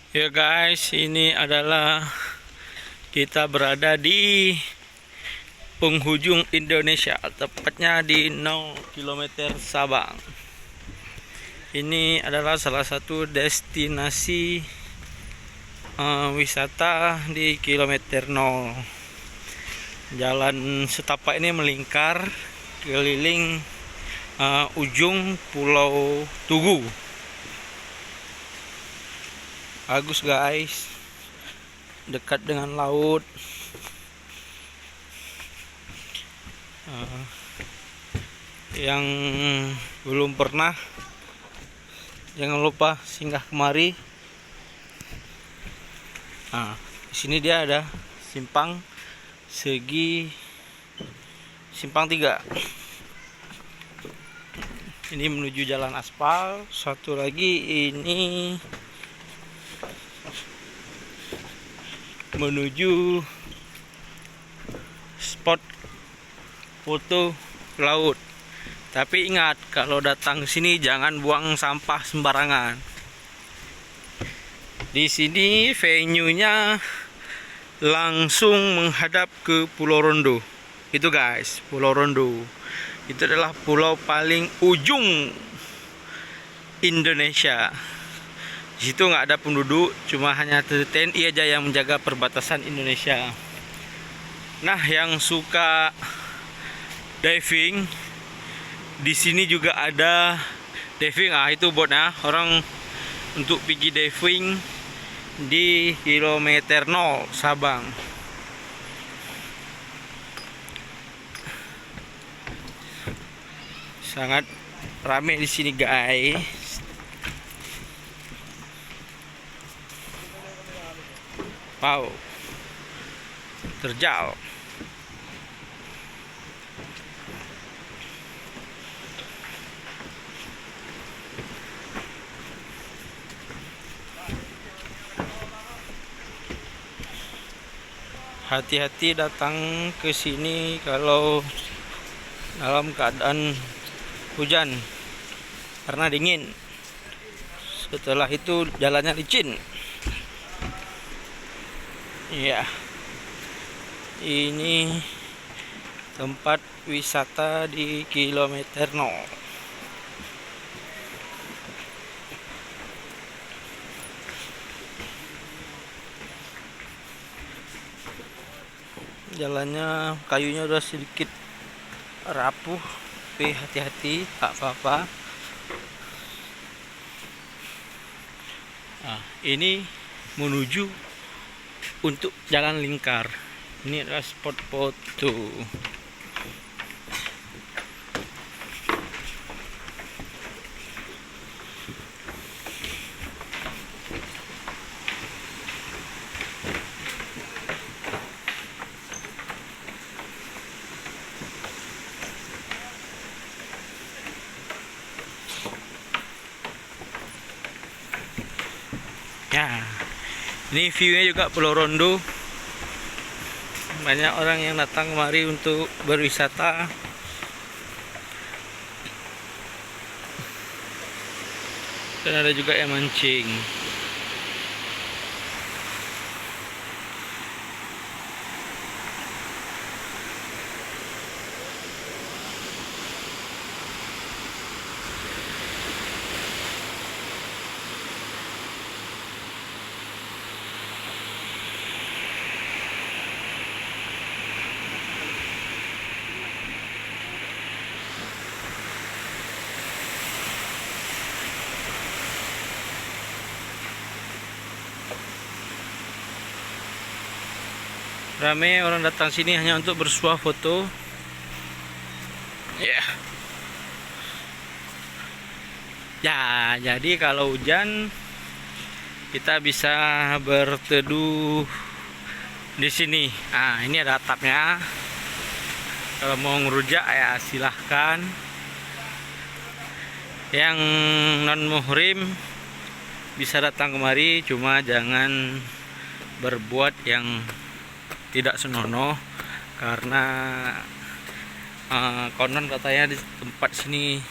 Ya guys, ini adalah kita berada di penghujung Indonesia, tepatnya di 0 km Sabang. Ini adalah salah satu destinasi wisata di kilometer 0. Jalan setapak ini melingkar keliling ujung Pulau Tugu. Bagus guys, dekat dengan laut. Yang belum pernah, jangan lupa singgah kemari. Di sini dia ada simpang segi, simpang 3. Ini menuju jalan aspal. Satu lagi ini menuju spot foto laut. Tapi ingat, kalau datang ke sini jangan buang sampah sembarangan. Di sini venue-nya langsung menghadap ke Pulau Rondo. Itu guys, Pulau Rondo. Itu adalah pulau paling ujung Indonesia. Di situ nggak ada penduduk, cuma hanya TNI aja yang menjaga perbatasan Indonesia. Nah, yang suka diving, di sini juga ada diving. Itu botnya orang untuk pergi diving di kilometer 0 Sabang. Sangat ramai di sini guys. Wow, terjal. Hati-hati datang ke sini kalau dalam keadaan hujan, karena dingin. Setelah itu jalannya licin. Ya, ini tempat wisata di kilometer 0. Jalannya kayunya udah sedikit rapuh, tapi hati-hati, tak apa-apa. Ini menuju untuk jalan lingkar. Ini adalah spot foto. Ya, ini view-nya juga Pulau Rondo. Banyak orang yang datang kemari untuk berwisata. Dan ada juga yang mancing. Ramai orang datang sini hanya untuk bersuah foto. Ya, jadi kalau hujan kita bisa berteduh di sini. Ini ada atapnya. Kalau mau ngerujak ya silahkan. Yang non muhrim bisa datang kemari, cuma jangan berbuat yang tidak senonoh, karena konon katanya di tempat sini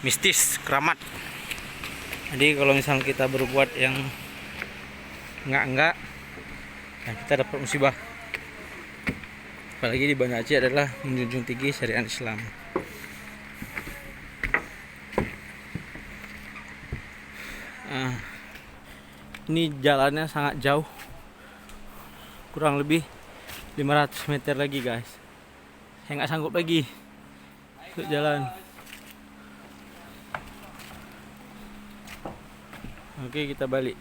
mistis, keramat. Jadi kalau misalnya kita berbuat yang enggak, nah kita dapat musibah. Apalagi di Banda Aceh adalah menjunjung tinggi syariat Islam. Ini jalannya sangat jauh, kurang lebih 500 meter lagi guys. Saya nggak sanggup lagi untuk jalan. Oke, kita balik.